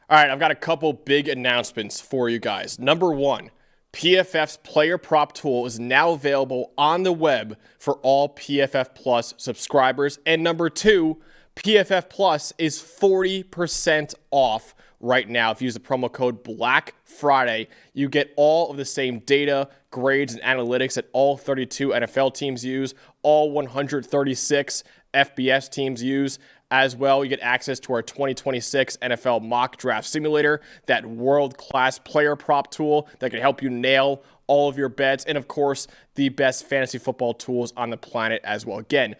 All right, I've got a couple big announcements for you guys. Number one, PFF's player prop tool is now available on the web for all PFF Plus subscribers. And number two, PFF Plus is 40% off right now. If you use the promo code BLACKFRIDAY, you get all of the same data, grades, and analytics that all 32 NFL teams use, all 136 FBS teams use. As well, you get access to our 2026 NFL mock draft simulator, that world-class player prop tool that can help you nail all of your bets, and of course, the best fantasy football tools on the planet as well. Again,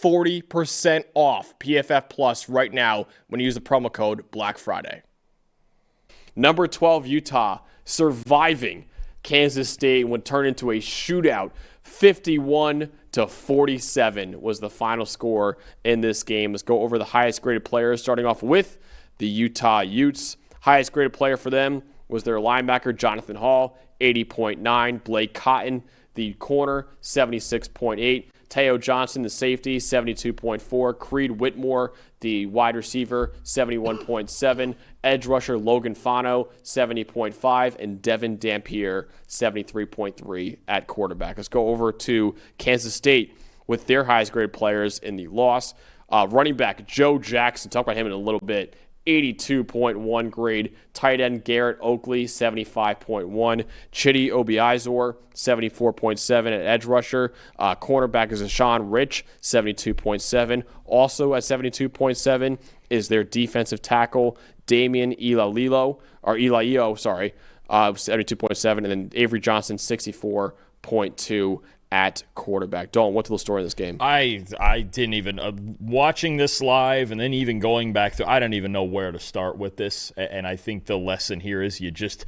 40% off PFF Plus right now when you use the promo code BLACKFRIDAY. Number 12, Utah, surviving Kansas State would turn into a shootout. 51-47 was the final score in this game. Let's go over the highest graded players, starting off with the Utah Utes. Highest graded player for them was their linebacker, Jonathan Hall, 80.9. Blake Cotton, the corner, 76.8. Teo Johnson, the safety, 72.4. Creed Whitmore, the wide receiver, 71.7. Edge rusher Logan Fano, 70.5. And Devin Dampier, 73.3 at quarterback. Let's go over to Kansas State with their highest graded players in the loss. Running back Joe Jackson, talk about him in a little bit, 82.1 grade. Tight end Garrett Oakley, 75.1. Chidi Obiizor, 74.7 at edge rusher. Cornerback is Ashawn Rich, 72.7. Also at 72.7 is their defensive tackle, Damian Ilaio, 72.7. And then Avery Johnson, 64.2 at quarterback. Dalton, what's the story of this game? I didn't even, watching this live and then even going back through, I don't even know where to start with this. And I think the lesson here is you just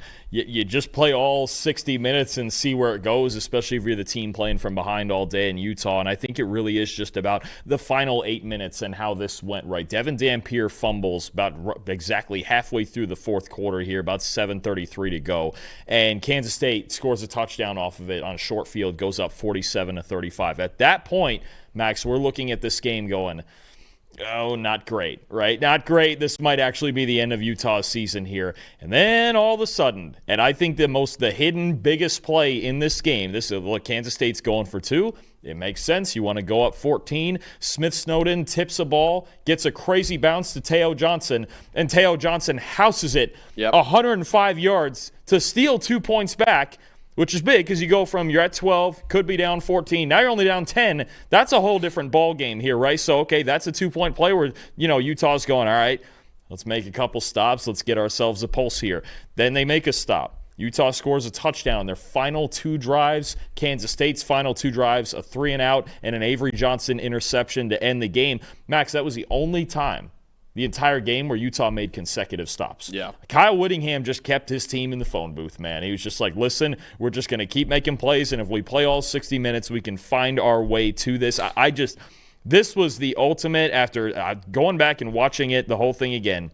play all 60 minutes and see where it goes, especially if you're the team playing from behind all day in Utah. And I think it really is just about the final 8 minutes and how this went right. Devin Dampier fumbles about exactly halfway through the fourth quarter here, about 7:33 to go. And Kansas State scores a touchdown off of it on a short field, goes up 47-35. At that point, Max, we're looking at this game going, oh, not great, right? Not great. This might actually be the end of Utah's season here. And then all of a sudden, and I think the hidden biggest play in this game, this is what Kansas State's going for two. It makes sense. You want to go up 14. Smith Snowden tips a ball, gets a crazy bounce to Teo Johnson, and Teo Johnson houses it 105 yards to steal 2 points back, which is big because you go from you're at 12, could be down 14, now you're only down 10. That's a whole different ball game here, right? So, okay, that's a 2-point play where, Utah's going, all right, let's make a couple stops. Let's get ourselves a pulse here. Then they make a stop. Utah scores a touchdown. Their final two drives, Kansas State's final two drives, a 3-and-out and an Avery Johnson interception to end the game. Max, that was the only time the entire game where Utah made consecutive stops. Yeah. Kyle Whittingham just kept his team in the phone booth, man. He was just like, listen, we're just going to keep making plays, and if we play all 60 minutes, we can find our way to this. This was the ultimate, after going back and watching it, the whole thing again,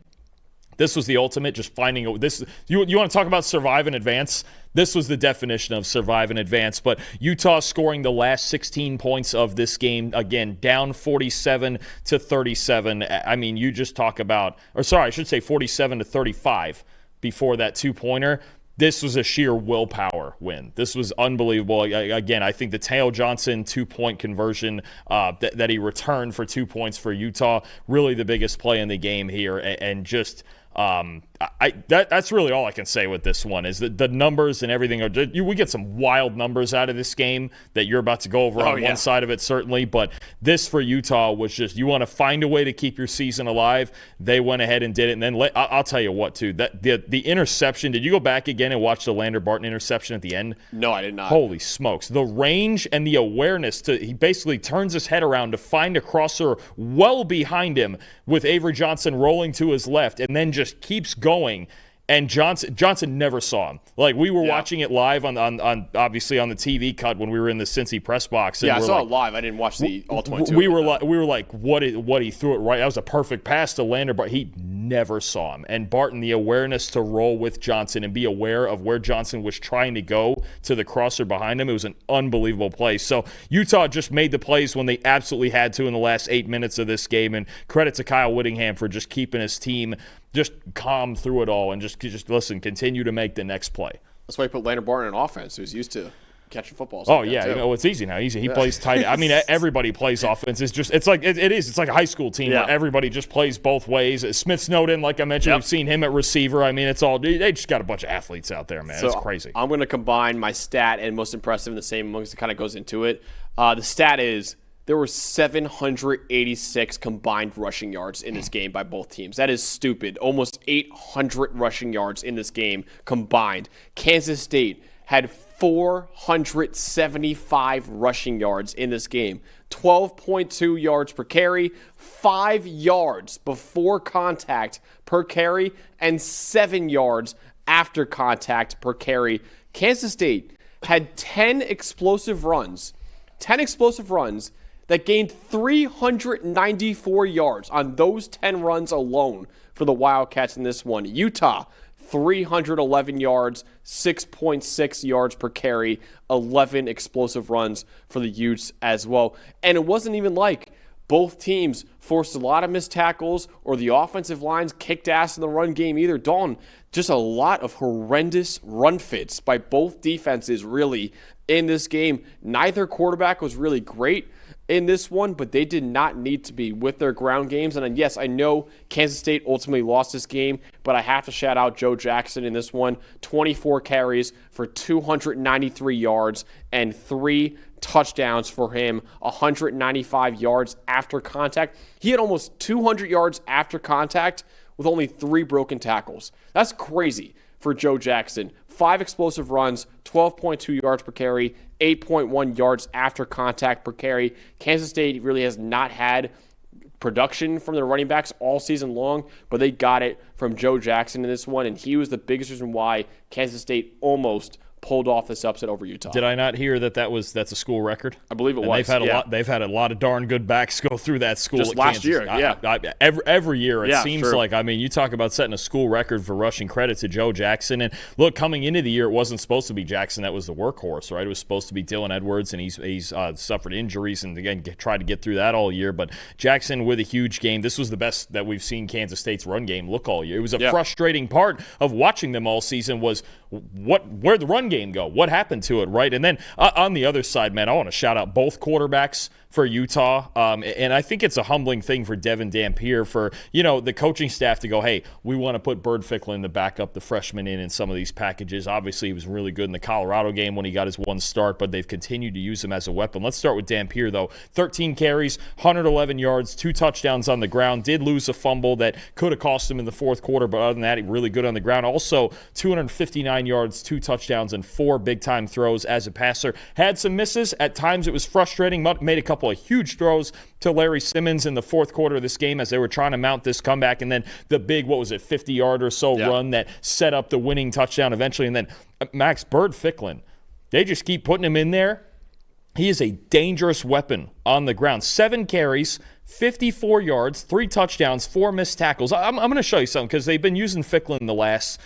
this was the ultimate, just finding this. You want to talk about survive and advance? This was the definition of survive and advance. But Utah scoring the last 16 points of this game, again, down 47-37. I mean, you just talk about, or sorry, I should say 47-35 before that two-pointer. This was a sheer willpower win. This was unbelievable. Again, I think the Teo Johnson 2-point conversion that he returned for 2 points for Utah, really the biggest play in the game here, and just that's really all I can say with this one is that the numbers and everything we get some wild numbers out of this game that you're about to go over on one side of it, certainly, but this for Utah was just, you want to find a way to keep your season alive. They went ahead and did it. And then I'll tell you what, too, that the interception, did you go back again and watch the Lander Barton interception at the end? No, I did not. Holy smokes. The range and the awareness he basically turns his head around to find a crosser well behind him with Avery Johnson rolling to his left, and then just keeps going. And Johnson never saw him. Like, we were watching it live on obviously on the TV cut when we were in the Cincy press box. And I saw it live. I didn't watch the all 22. We were like, what he threw it right. That was a perfect pass to Lander, but he never saw him. And Barton, the awareness to roll with Johnson and be aware of where Johnson was trying to go to the crosser behind him. It was an unbelievable play. So Utah just made the plays when they absolutely had to in the last 8 minutes of this game. And credit to Kyle Whittingham for just keeping his team just calm through it all and just listen, continue to make the next play. That's why you put Landon Barton in offense, who's used to catching footballs. Oh, yeah. It's easy now. He plays tight. I mean, everybody plays offense. It's like a high school team where everybody just plays both ways. Smith Snowden, like I mentioned, we've seen him at receiver. I mean, they just got a bunch of athletes out there, man. So it's crazy. I'm going to combine my stat and most impressive in the same amongst it kind of goes into it. The stat is there were 786 combined rushing yards in this game by both teams. That is stupid. Almost 800 rushing yards in this game combined. Kansas State had 475 rushing yards in this game. 12.2 yards per carry, 5 yards before contact per carry, and 7 yards after contact per carry. Kansas State had 10 explosive runs that gained 394 yards on those 10 runs alone for the Wildcats in this one. Utah, 311 yards, 6.6 yards per carry, 11 explosive runs for the Utes as well. And it wasn't even like both teams forced a lot of missed tackles or the offensive lines kicked ass in the run game either. Dalton, just a lot of horrendous run fits by both defenses really in this game. Neither quarterback was really great in this one, but they did not need to be with their ground games. And yes, I know Kansas State ultimately lost this game, but I have to shout out Joe Jackson in this one. 24 carries for 293 yards and 3 touchdowns for him, 195 yards after contact. He had almost 200 yards after contact with only 3 broken tackles. That's crazy for Joe Jackson. 5 explosive runs, 12.2 yards per carry, 8.1 yards after contact per carry. Kansas State really has not had production from their running backs all season long, but they got it from Joe Jackson in this one, and he was the biggest reason why Kansas State almost pulled off this upset over Utah. Did I not hear that's a school record? I believe it was. They've had a lot of darn good backs go through that school just at last Kansas. year. Every year it seems true. like. I mean, you talk about setting a school record for rushing. Credit to Joe Jackson. And look, coming into the year, it wasn't supposed to be Jackson that was the workhorse, right? It was supposed to be Dylan Edwards, and he's suffered injuries and again tried to get through that all year. But Jackson with a huge game. This was the best that we've seen Kansas State's run game look all year. It was a frustrating part of watching them all season was where'd the run game go? What happened to it, right? And then on the other side, man, I want to shout out both quarterbacks for Utah. And I think it's a humbling thing for Devin Dampier for, the coaching staff to go, hey, we want to put Bird Ficklin to back up the freshman in some of these packages. Obviously, he was really good in the Colorado game when he got his one start, but they've continued to use him as a weapon. Let's start with Dampier, though. 13 carries, 111 yards, 2 touchdowns on the ground. Did lose a fumble that could have cost him in the fourth quarter, but other than that, he really good on the ground. Also, 259 yards, 2 touchdowns, and 4 big-time throws as a passer. Had some misses. At times, it was frustrating. Made a couple of huge throws to Larry Simmons in the fourth quarter of this game as they were trying to mount this comeback, and then the big, 50-yard or so run that set up the winning touchdown eventually. And then Max Bird Ficklin, they just keep putting him in there. He is a dangerous weapon on the ground. 7 carries, 54 yards, 3 touchdowns, 4 missed tackles. I'm going to show you something because they've been using Ficklin the last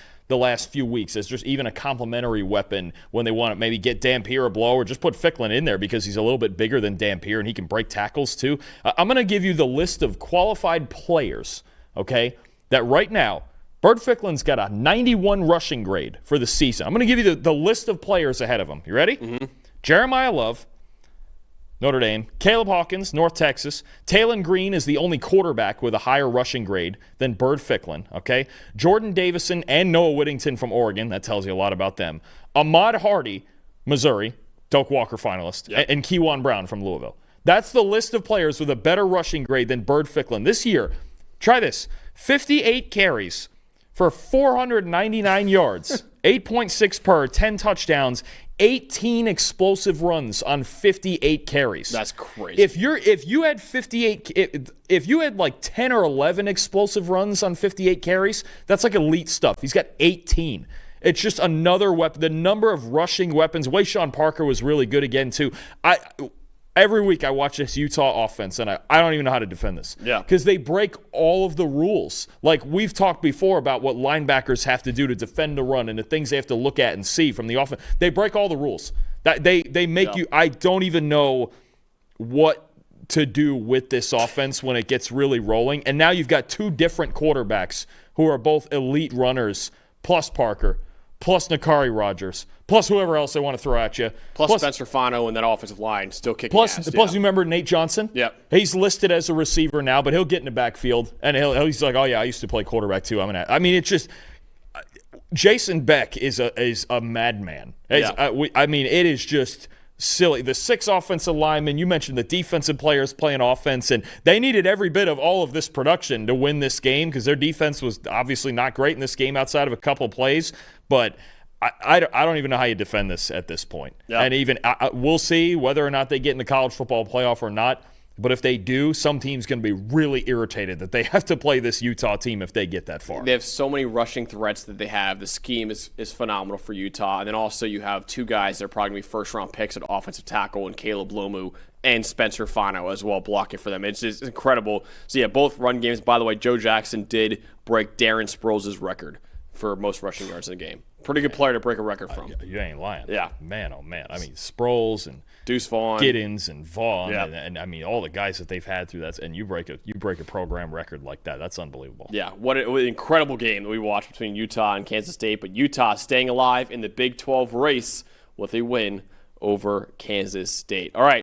few weeks as just even a complimentary weapon when they want to maybe get Dampier a blow or just put Ficklin in there because he's a little bit bigger than Dampier and he can break tackles too. I'm going to give you the list of qualified players, okay, that right now Bird Ficklin's got a 91 rushing grade for the season. I'm going to give you the list of players ahead of him. You ready? Mm-hmm. Jeremiah Love, Notre Dame. Caleb Hawkins, North Texas. Talon Green is the only quarterback with a higher rushing grade than Bird Ficklin, okay? Jordan Davison and Noah Whittington from Oregon. That tells you a lot about them. Ahmad Hardy, Missouri, Doak Walker finalist. Yep. And Kewan Brown from Louisville. That's the list of players with a better rushing grade than Bird Ficklin. This year, try this, 58 carries for 499 yards, 8.6 per, 10 touchdowns, 18 explosive runs on 58 carries. That's crazy. If you had like 10 or 11 explosive runs on 58 carries, that's like elite stuff. He's got 18. It's just another weapon. The number of rushing weapons. Wayshawn Parker was really good again too. Every week I watch this Utah offense, and I don't even know how to defend this. Yeah. Because they break all of the rules. Like we've talked before about what linebackers have to do to defend the run and the things they have to look at and see from the offense. They break all the rules. They make you – I don't even know what to do with this offense when it gets really rolling. And now you've got 2 different quarterbacks who are both elite runners, plus Parker, plus Nakari Rogers, plus whoever else they want to throw at you. Plus Spencer Fano and that offensive line still kicking Plus, ass. you remember Nate Johnson? Yep. He's listed as a receiver now, but he'll get in the backfield, and he's like, oh, yeah, I used to play quarterback too. It's just Jason Beck is a madman. It is just silly. The 6 offensive linemen, you mentioned the defensive players playing offense, and they needed every bit of all of this production to win this game because their defense was obviously not great in this game outside of a couple plays. But I don't even know how you defend this at this point. Yeah. And even we'll see whether or not they get in the college football playoff or not. But if they do, some team's going to be really irritated that they have to play this Utah team if they get that far. They have so many rushing threats that they have. The scheme is phenomenal for Utah. And then also you have 2 guys that are probably going to be first-round picks at offensive tackle, and Caleb Lomu and Spencer Fano as well blocking for them. It's just incredible. So, yeah, both run games. By the way, Joe Jackson did break Darren Sproles' record for most rushing yards in the game. Pretty good player to break a record from. You ain't lying. Yeah. Man, oh, man. Sproles and Deuce Vaughn, Giddens and Vaughn, yeah. and all the guys that they've had through that, and you break a program record like that. That's unbelievable. Yeah, what an incredible game that we watched between Utah and Kansas State. But Utah staying alive in the Big 12 race with a win over Kansas State. All right.